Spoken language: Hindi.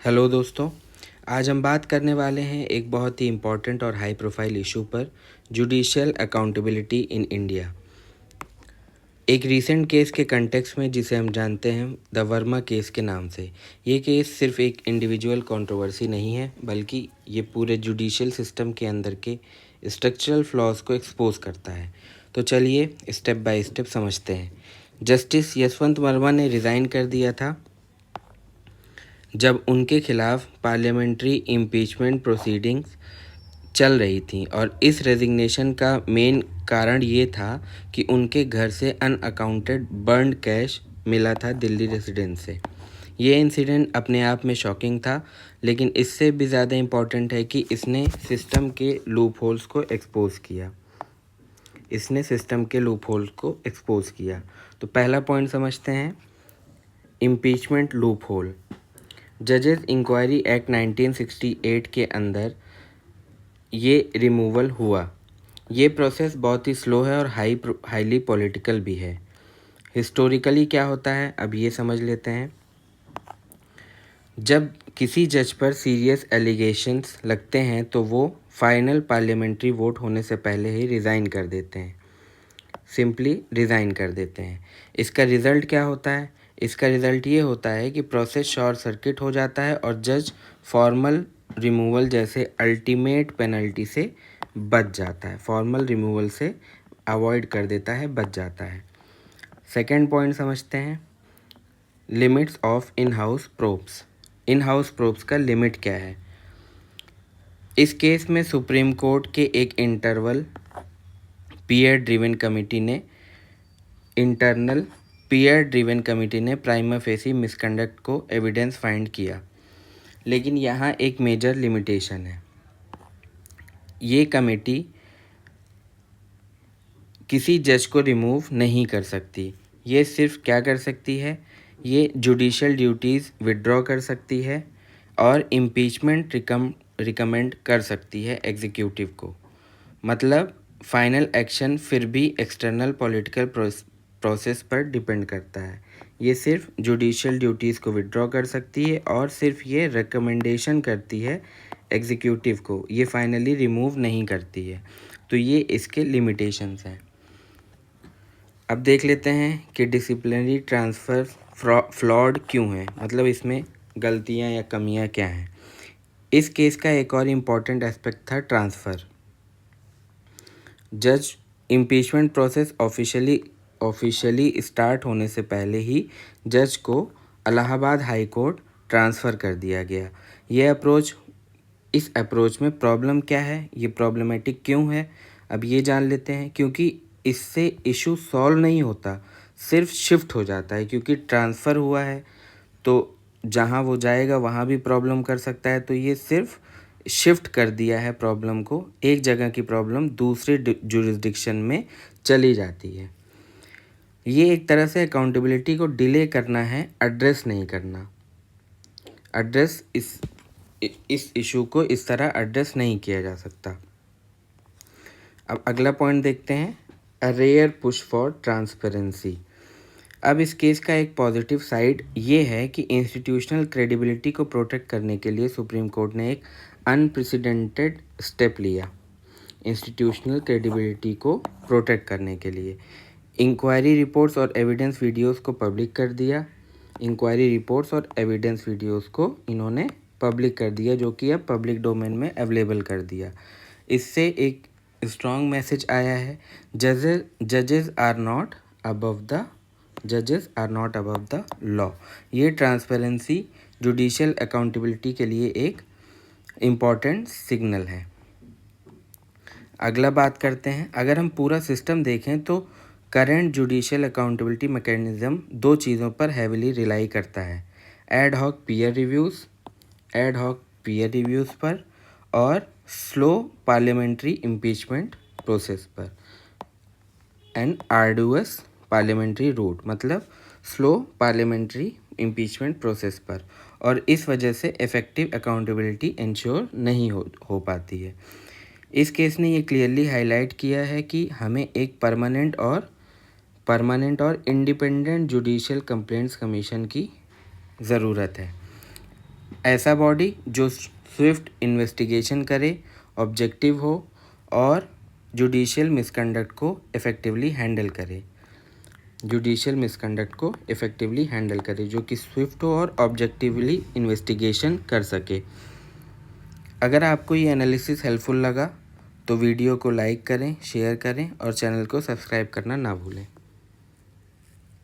हेलो दोस्तों, आज हम बात करने वाले हैं एक बहुत ही इम्पोर्टेंट और हाई प्रोफाइल इशू पर, जुडिशियल अकाउंटेबिलिटी इन इंडिया। एक रीसेंट केस के कंटेक्स्ट में जिसे हम जानते हैं द वर्मा केस के नाम से। ये केस सिर्फ एक इंडिविजुअल कंट्रोवर्सी नहीं है, बल्कि ये पूरे जुडिशियल सिस्टम के अंदर के स्ट्रक्चरल फ्लॉज को एक्सपोज करता है। तो चलिए स्टेप बाय स्टेप समझते हैं। जस्टिस यशवंत वर्मा ने रिज़ाइन कर दिया था जब उनके खिलाफ पार्लियामेंट्री इम्पीचमेंट प्रोसीडिंग्स चल रही थी, और इस रेजिग्नेशन का मेन कारण ये था कि उनके घर से अनअकाउंटेड बर्न्ड कैश मिला था दिल्ली रेजिडेंस से। ये इंसिडेंट अपने आप में शॉकिंग था, लेकिन इससे भी ज़्यादा इम्पॉर्टेंट है कि इसने सिस्टम के लूप होल्स को एक्सपोज किया। तो पहला पॉइंट समझते हैं, इम्पीचमेंट लूप होल। जजेस इंक्वायरी एक्ट 1968 के अंदर ये रिमूवल हुआ। ये प्रोसेस बहुत ही स्लो है और हाईली पॉलिटिकल भी है। हिस्टोरिकली क्या होता है, अब ये समझ लेते हैं। जब किसी जज पर सीरियस एलिगेशंस लगते हैं तो वो फाइनल पार्लियामेंट्री वोट होने से पहले ही रिज़ाइन कर देते हैं, सिंपली रिज़ाइन कर देते हैं। इसका रिज़ल्ट क्या होता है? इसका रिज़ल्ट ये होता है कि प्रोसेस शॉर्ट सर्किट हो जाता है और जज फॉर्मल रिमूवल जैसे अल्टीमेट पेनल्टी से बच जाता है, फॉर्मल रिमूवल से अवॉइड कर देता है, बच जाता है। सेकेंड पॉइंट समझते हैं, limits of in house probes. In house probes का लिमिट क्या है? इस केस में सुप्रीम कोर्ट के एक पीयर ड्रिवन कमिटी ने प्राइमा फेसी मिसकंडक्ट को एविडेंस फाइंड किया, लेकिन यहाँ एक मेजर लिमिटेशन है। ये कमेटी किसी जज को रिमूव नहीं कर सकती। ये सिर्फ क्या कर सकती है? ये जुडिशियल ड्यूटीज़ विड्रॉ कर सकती है और इम्पीचमेंट रिकमेंड कर सकती है एग्जीक्यूटिव को। मतलब फाइनल एक्शन फिर भी एक्सटर्नल पॉलिटिकल प्रोसेस पर डिपेंड करता है। ये सिर्फ जुडिशियल ड्यूटीज़ को विड्रॉ कर सकती है और सिर्फ ये रिकमेंडेशन करती है एग्जीक्यूटिव को, ये फाइनली रिमूव नहीं करती है। तो ये इसके लिमिटेशंस हैं। अब देख लेते हैं कि डिसिप्लिनरी ट्रांसफ़र फ्लॉड क्यों है, मतलब इसमें गलतियां या कमियां क्या हैं। इस केस का एक और इम्पॉर्टेंट एस्पेक्ट था ट्रांसफ़र। जज इम्पीचमेंट प्रोसेस ऑफिशियली स्टार्ट होने से पहले ही जज को इलाहाबाद हाई कोर्ट ट्रांसफ़र कर दिया गया। इस अप्रोच में प्रॉब्लम क्या है, ये प्रॉब्लमेटिक क्यों है, अब ये जान लेते हैं। क्योंकि इससे इशू सॉल्व नहीं होता, सिर्फ शिफ्ट हो जाता है। क्योंकि ट्रांसफ़र हुआ है तो जहाँ वो जाएगा वहाँ भी प्रॉब्लम कर सकता है, तो ये सिर्फ शिफ्ट कर दिया है प्रॉब्लम को। एक जगह की प्रॉब्लम दूसरे जुरिस्डिक्शन में चली जाती है। ये एक तरह से अकाउंटेबिलिटी को डिले करना है, एड्रेस नहीं करना। इस इशू को इस तरह एड्रेस नहीं किया जा सकता। अब अगला पॉइंट देखते हैं, a rare push for transparency. अब इस केस का एक पॉजिटिव साइड ये है कि इंस्टीट्यूशनल क्रेडिबिलिटी को प्रोटेक्ट करने के लिए सुप्रीम कोर्ट ने एक अनप्रेसिडेंटेड स्टेप लिया। इंस्टीट्यूशनल क्रेडिबिलिटी को प्रोटेक्ट करने के लिए इंक्वायरी रिपोर्ट्स और एविडेंस वीडियोस को पब्लिक कर दिया। इन्होंने पब्लिक कर दिया, जो कि अब पब्लिक डोमेन में अवेलेबल कर दिया। इससे एक स्ट्रॉन्ग मैसेज आया है, जजेस are not above the law. ये ट्रांसपेरेंसी जुडिशियल अकाउंटेबिलिटी के लिए एक इम्पॉर्टेंट सिग्नल है। अगला बात करते हैं, अगर हम पूरा सिस्टम देखें तो करंट जुडिशियल अकाउंटेबिलिटी मैकेनिज़्म दो चीज़ों पर हैविली रिलाई करता है, एड हॉक पीयर रिव्यूज़ पर और स्लो पार्लियामेंट्री इम्पीचमेंट प्रोसेस पर। एंड आर्डुअस पार्लियामेंट्री रूट, मतलब स्लो पार्लियामेंट्री इम्पीचमेंट प्रोसेस पर। और इस वजह से इफ़ेक्टिव अकाउंटेबिलिटी इंश्योर नहीं हो पाती है। इस केस ने ये क्लियरली हाईलाइट किया है कि हमें एक परमानेंट और इंडिपेंडेंट जुडिशियल कंप्लेंट्स कमीशन की ज़रूरत है। ऐसा बॉडी जो स्विफ्ट इन्वेस्टिगेशन करे, ऑब्जेक्टिव हो और जुडिशियल मिसकंडक्ट को इफ़ेक्टिवली हैंडल करे। जुडिशियल मिसकंडक्ट को इफ़ेक्टिवली हैंडल करे, जो कि स्विफ्ट हो और ऑब्जेक्टिवली इन्वेस्टिगेशन कर सके। अगर आपको ये एनालिसिस हेल्पफुल लगा तो वीडियो को लाइक करें, शेयर करें और चैनल को सब्सक्राइब करना ना भूलें।